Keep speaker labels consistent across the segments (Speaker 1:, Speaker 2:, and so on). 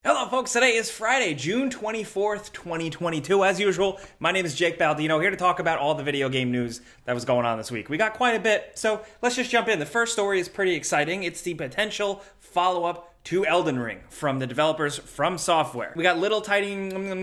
Speaker 1: Hello folks, today is Friday, June 24th, 2022. As usual, my name is Jake Baldino, here to talk about all the video game news that was going on this week. We got quite a bit, so let's just jump in. The first story is pretty exciting. It's the potential follow-up to Elden Ring from the developers Fromsoftware. We got little tiny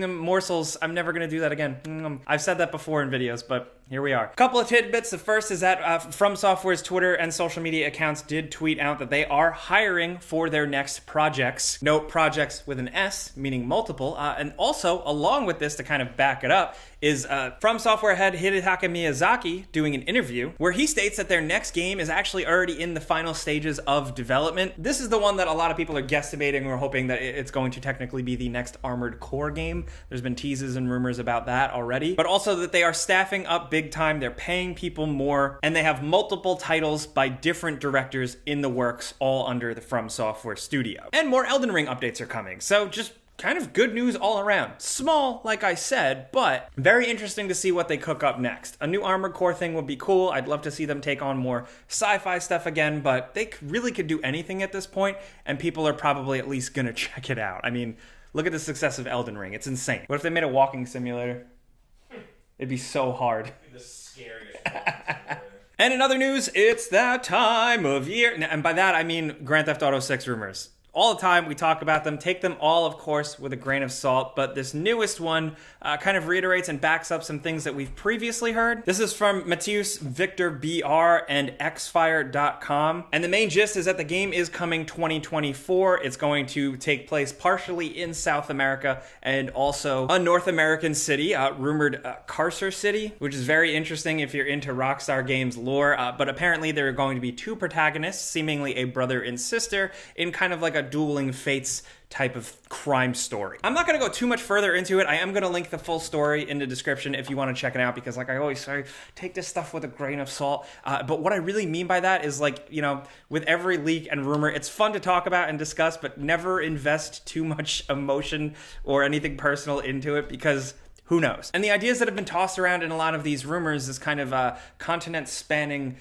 Speaker 1: morsels. I'm never gonna do that again. I've said that before in videos, but here we are. A couple of tidbits. The first is that Fromsoftware's Twitter and social media accounts did tweet out that they are hiring for their next projects. Note projects with an S, meaning multiple. And also, along with this, to kind of back it up, is Fromsoftware head Hidetaka Miyazaki doing an interview where he states that their next game is actually already in the final stages of development. This is the one that a lot of people are guesstimating or hoping that it's going to technically be the next Armored Core game. There's been teases and rumors about that already. But also that they are staffing up big time, they're paying people more, and they have multiple titles by different directors in the works, all under the Fromsoftware studio. And more Elden Ring updates are coming, so just kind of good news all around. Small, like I said, but very interesting to see what they cook up next. A new Armored Core thing would be cool. I'd love to see them take on more sci-fi stuff again, but they really could do anything at this point, and people are probably at least gonna check it out. I mean, look at the success of Elden Ring. It's insane. What if they made a walking simulator? It'd be so hard.
Speaker 2: The scariest walking simulator.
Speaker 1: And in other news, it's that time of year. And by that, I mean Grand Theft Auto 6 rumors. All the time we talk about them, take them all, of course, with a grain of salt, but this newest one kind of reiterates and backs up some things that we've previously heard. This is from Matheus Victor BR and xfire.com, and the main gist is that the game is coming 2024. It's going to take place partially in South America and also a North American city, rumored Carcer City, which is very interesting if you're into Rockstar Games lore, but apparently there are going to be two protagonists, seemingly a brother and sister, in kind of like a dueling fates type of crime story. I'm not going to go too much further into it. I am going to link the full story in the description if you want to check it out, because like I always say, take this stuff with a grain of salt. But what I really mean by that is, like, you know, with every leak and rumor, it's fun to talk about and discuss, but never invest too much emotion or anything personal into it, because who knows? And the ideas that have been tossed around in a lot of these rumors, this kind of continent-spanning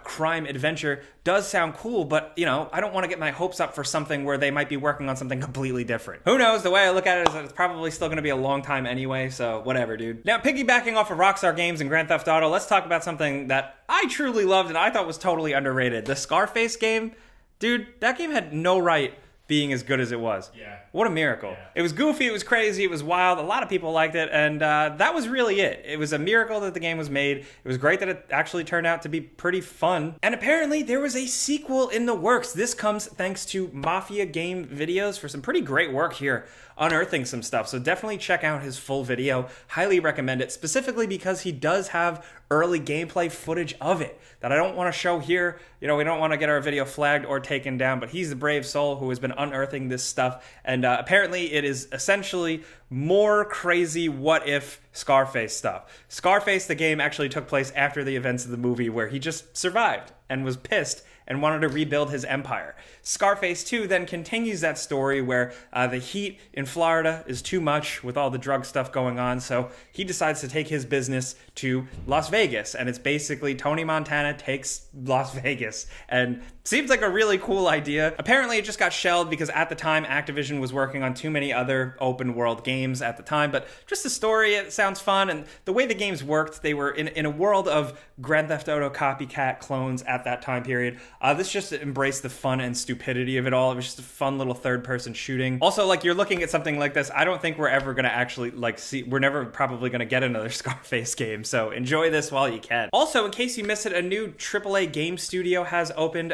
Speaker 1: crime adventure, does sound cool, but, you know, I don't want to get my hopes up for something where they might be working on something completely different. Who knows? The way I look at it is that it's probably still going to be a long time anyway, so whatever, dude. Now, piggybacking off of Rockstar Games and Grand Theft Auto, let's talk about something that I truly loved and I thought was totally underrated. The Scarface game. Dude, that game had no right being as good as it was.
Speaker 2: Yeah.
Speaker 1: What a miracle.
Speaker 2: Yeah.
Speaker 1: It was goofy, it was crazy, it was wild, a lot of people liked it, and that was really it. It was a miracle that the game was made. It was great that it actually turned out to be pretty fun. And apparently there was a sequel in the works. This comes thanks to Mafia Game Videos for some pretty great work here, unearthing some stuff. So definitely check out his full video. Highly recommend it, specifically because he does have early gameplay footage of it that I don't want to show here. You know, we don't want to get our video flagged or taken down, but he's the brave soul who has been unearthing this stuff, and apparently it is essentially more crazy what if Scarface stuff. Scarface, the game, actually took place after the events of the movie, where he just survived and was pissed and wanted to rebuild his empire. Scarface 2 then continues that story where the heat in Florida is too much with all the drug stuff going on, so he decides to take his business to Las Vegas, and it's basically Tony Montana takes Las Vegas, and seems like a really cool idea. Apparently it just got shelved because at the time Activision was working on too many other open world games at the time, but just the story, it sounds fun, and the way the games worked, they were in a world of Grand Theft Auto copycat clones at that time period. This just embraced the fun and stupidity of it all. It was just a fun little third-person shooting. Also, like, you're looking at something like this, I don't think we're ever going to actually, like, see, we're never probably going to get another Scarface game, so enjoy this while you can. Also, in case you missed it, a new AAA game studio has opened.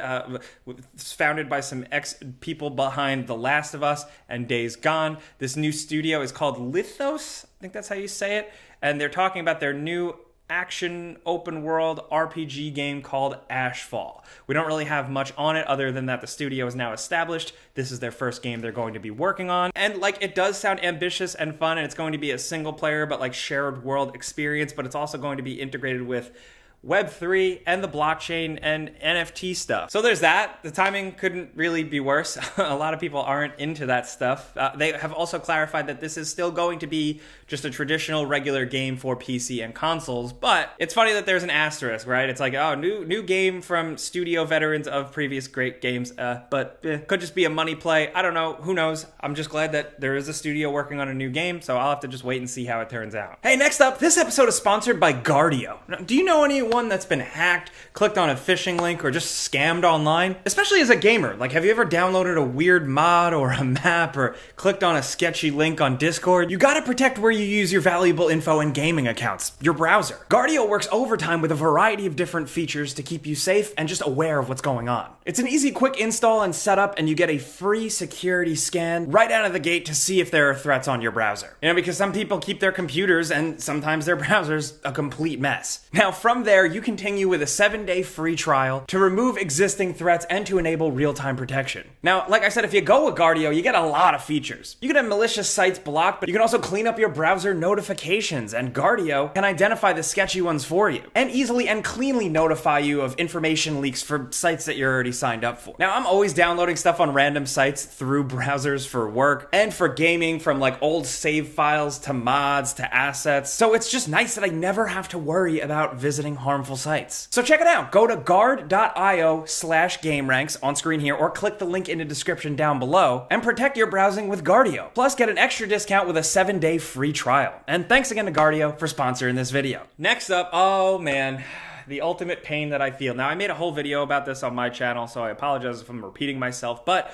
Speaker 1: It's founded by some ex-people behind The Last of Us and Days Gone. This new studio is called Lithos, I think that's how you say it, and they're talking about their new action open world RPG game called Ashfall. We don't really have much on it other than that the studio is now established. This is their first game they're going to be working on. And like, it does sound ambitious and fun, and it's going to be a single player but like shared world experience, but it's also going to be integrated with Web3, and the blockchain and NFT stuff. So there's that. The timing couldn't really be worse. A lot of people aren't into that stuff. They have also clarified that this is still going to be just a traditional regular game for PC and consoles, but it's funny that there's an asterisk, right? It's like, oh, new game from studio veterans of previous great games, but could just be a money play. I don't know. Who knows? I'm just glad that there is a studio working on a new game, so I'll have to just wait and see how it turns out. Hey, next up, this episode is sponsored by Guardio. Now, do you know anyone that's been hacked, clicked on a phishing link, or just scammed online? Especially as a gamer, like have you ever downloaded a weird mod or a map or clicked on a sketchy link on Discord? You gotta protect where you use your valuable info in gaming accounts, your browser. Guardio works overtime with a variety of different features to keep you safe and just aware of what's going on. It's an easy, quick install and setup, and you get a free security scan right out of the gate to see if there are threats on your browser. You know, because some people keep their computers and sometimes their browser's a complete mess. Now, from there, you continue with a 7-day free trial to remove existing threats and to enable real-time protection. Now, like I said, if you go with Guardio, you get a lot of features. You can have malicious sites blocked, but you can also clean up your browser notifications, and Guardio can identify the sketchy ones for you and easily and cleanly notify you of information leaks for sites that you're already signed up for. Now, I'm always downloading stuff on random sites through browsers for work and for gaming, from like old save files to mods to assets. So it's just nice that I never have to worry about visiting harmful sites. So check it out. Go to guard.io/gameranks on screen here, or click the link in the description down below and protect your browsing with Guardio. Plus, get an extra discount with a 7-day free trial. And thanks again to Guardio for sponsoring this video. Next up, oh man, the ultimate pain that I feel. Now, I made a whole video about this on my channel, so I apologize if I'm repeating myself, but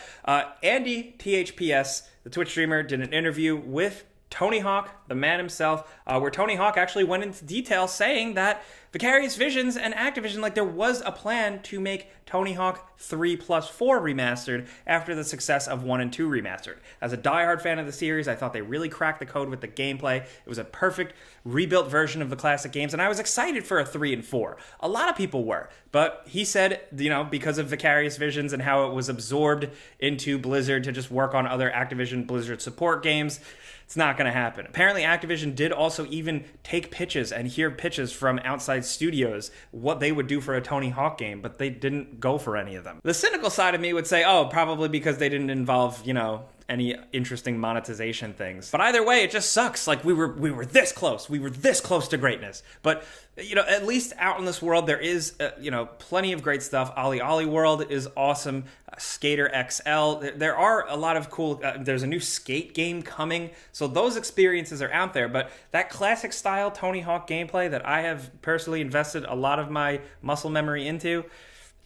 Speaker 1: Andy THPS, the Twitch streamer, did an interview with Tony Hawk, the man himself, where Tony Hawk actually went into detail saying that Vicarious Visions and Activision, like there was a plan to make Tony Hawk 3+4 remastered after the success of 1 and 2 remastered. As a diehard fan of the series, I thought they really cracked the code with the gameplay. It was a perfect rebuilt version of the classic games, and I was excited for a 3 and 4. A lot of people were, but he said, you know, because of Vicarious Visions and how it was absorbed into Blizzard to just work on other Activision Blizzard support games, it's not going to happen. Apparently, Activision did also even take pitches and hear pitches from outside studios what they would do for a Tony Hawk game, but they didn't go for any of them. The cynical side of me would say, oh, probably because they didn't involve, you know, any interesting monetization things. But either way, it just sucks. Like we were this close. We were this close to greatness. But you know, at least out in this world, there is you know, plenty of great stuff. Ollie Ollie World is awesome. Skater XL. There are a lot of cool. There's a new skate game coming, so those experiences are out there. But that classic style Tony Hawk gameplay that I have personally invested a lot of my muscle memory into,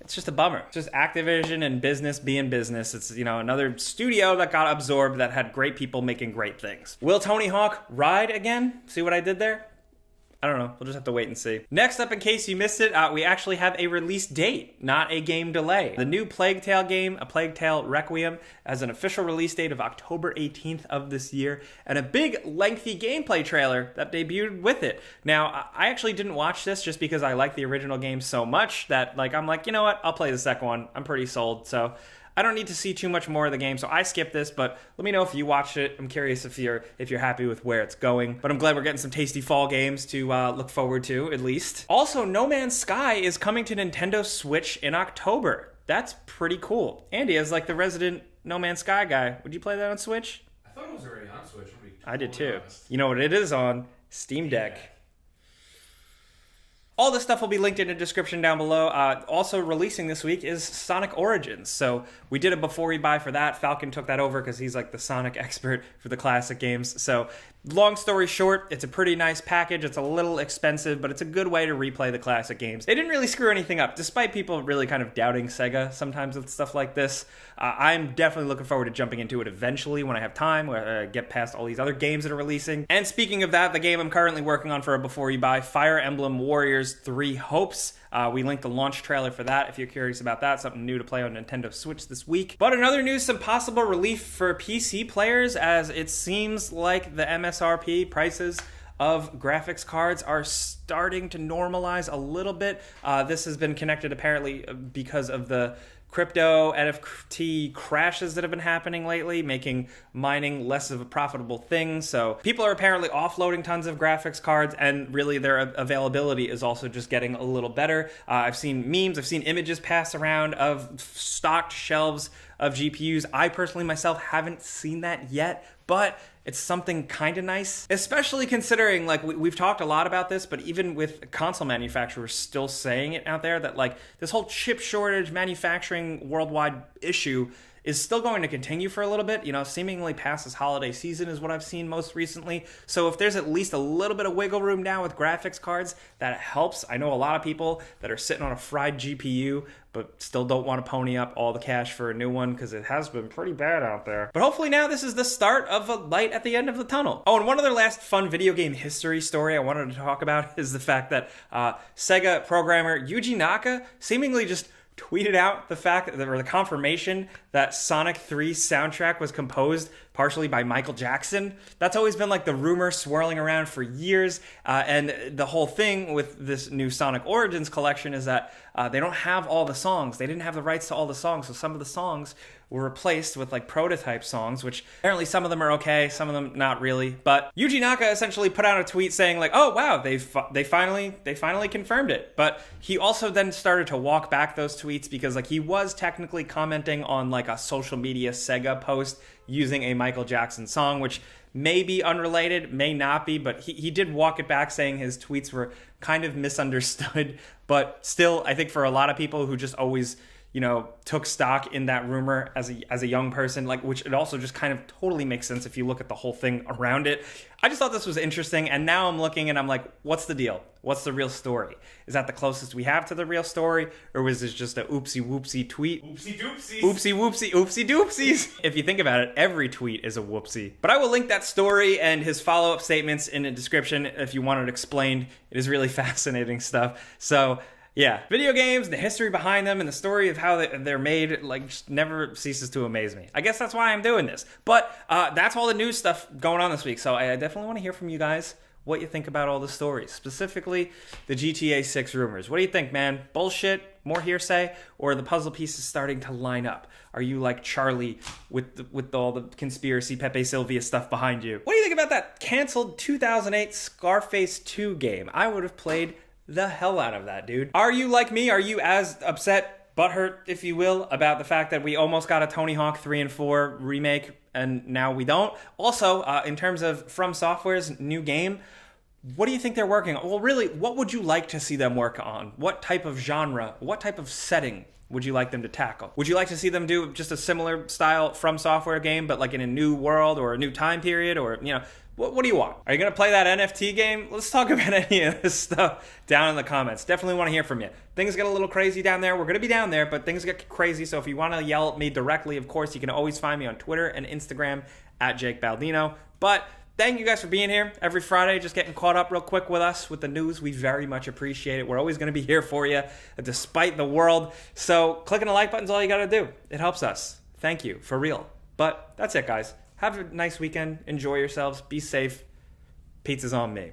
Speaker 1: it's just a bummer. It's just Activision and business being business. It's, you know, another studio that got absorbed that had great people making great things. Will Tony Hawk ride again? See what I did there? I don't know. We'll just have to wait and see. Next up, in case you missed it, we actually have a release date, not a game delay. The new Plague Tale game, A Plague Tale Requiem, has an official release date of October 18th of this year, and a big, lengthy gameplay trailer that debuted with it. Now, I actually didn't watch this just because I like the original game so much that, like, I'm like, you know what? I'll play the second one. I'm pretty sold, so I don't need to see too much more of the game, so I skipped this, but let me know if you watched it. I'm curious if you're happy with where it's going. But I'm glad we're getting some tasty fall games to look forward to, at least. Also, No Man's Sky is coming to Nintendo Switch in October. That's pretty cool. Andy, as like the resident No Man's Sky guy, would you play that on Switch?
Speaker 2: I thought it was already on Switch.
Speaker 1: I did too. You know what it is on? Steam Deck. All this stuff will be linked in the description down below. Also releasing this week is Sonic Origins. So we did a before we buy for that. Falcon took that over because he's like the Sonic expert for the classic games. So long story short, it's a pretty nice package. It's a little expensive, but it's a good way to replay the classic games. They didn't really screw anything up, despite people really kind of doubting Sega sometimes with stuff like this. I'm definitely looking forward to jumping into it eventually when I have time, where I get past all these other games that are releasing. And speaking of that, the game I'm currently working on for a before you buy, Fire Emblem Warriors 3 Hopes. We linked the launch trailer for that if you're curious about that. Something new to play on Nintendo Switch this week. But in other news, some possible relief for PC players, as it seems like the MSRP prices of graphics cards are starting to normalize a little bit. This has been connected apparently because of the crypto NFT crashes that have been happening lately, making mining less of a profitable thing. So people are apparently offloading tons of graphics cards, and really their availability is also just getting a little better. I've seen memes, I've seen images pass around of stocked shelves of GPUs. I personally myself haven't seen that yet, but it's something kind of nice, especially considering, like, we've talked a lot about this, but even with console manufacturers still saying it out there, that like this whole chip shortage manufacturing worldwide issue is still going to continue for a little bit, seemingly past this holiday season is what I've seen most recently. So if there's at least a little bit of wiggle room now with graphics cards, that helps. I know a lot of people that are sitting on a fried GPU, but still don't want to pony up all the cash for a new one because it has been pretty bad out there. But hopefully now this is the start of a light at the end of the tunnel. Oh, and one other last fun video game history story I wanted to talk about is the fact that Sega programmer Yuji Naka seemingly just tweeted out the fact that, or the confirmation that Sonic 3's soundtrack was composed partially by Michael Jackson. That's always been like the rumor swirling around for years. And the whole thing with this new Sonic Origins collection is that they don't have all the songs. They didn't have the rights to all the songs. So some of the songs were replaced with like prototype songs, which apparently some of them are okay, some of them not really. But Yuji Naka essentially put out a tweet saying like, oh wow, they finally confirmed it. But he also then started to walk back those tweets because like he was technically commenting on like a social media Sega post using a Michael Jackson song, which may be unrelated, may not be, but he did walk it back saying his tweets were kind of misunderstood. But still, I think for a lot of people who just always took stock in that rumor as a young person, like, which it also just kind of totally makes sense if you look at the whole thing around it. I just thought this was interesting, and now I'm looking and I'm like, what's the deal? What's the real story? Is that the closest we have to the real story, or was this just a oopsie whoopsie tweet?
Speaker 2: Oopsie doopsies.
Speaker 1: Oopsie whoopsie oopsie doopsies. If you think about it, every tweet is a whoopsie. But I will link that story and his follow-up statements in the description if you want it explained. It is really fascinating stuff. So yeah, video games, the history behind them, and the story of how they're made, like, just never ceases to amaze me. I guess that's why I'm doing this. But that's all the news stuff going on this week, so I definitely want to hear from you guys what you think about all the stories, specifically the GTA 6 rumors. What do you think, man? Bullshit? More hearsay? Or are the puzzle pieces starting to line up? Are you like Charlie with all the conspiracy Pepe Sylvia stuff behind you? What do you think about that canceled 2008 Scarface 2 game? I would have played the hell out of that, dude. Are you like me? Are you as upset, butthurt, if you will, about the fact that we almost got a Tony Hawk 3 and 4 remake and now we don't? Also, in terms of Fromsoftware's new game, what do you think they're working on? Well, really, what would you like to see them work on? What type of genre, what type of setting would you like them to tackle? Would you like to see them do just a similar style Fromsoftware game, but like in a new world or a new time period, or, what do you want? Are you going to play that NFT game? Let's talk about any of this stuff down in the comments. Definitely want to hear from you. Things get a little crazy down there. We're going to be down there, but things get crazy. So if you want to yell at me directly, of course, you can always find me on Twitter and Instagram at Jake Baldino. But thank you guys for being here every Friday, just getting caught up real quick with us with the news. We very much appreciate it. We're always going to be here for you, despite the world. So clicking the like button is all you got to do. It helps us. Thank you, for real. But that's it, guys. Have a nice weekend. Enjoy yourselves. Be safe. Pizza's on me.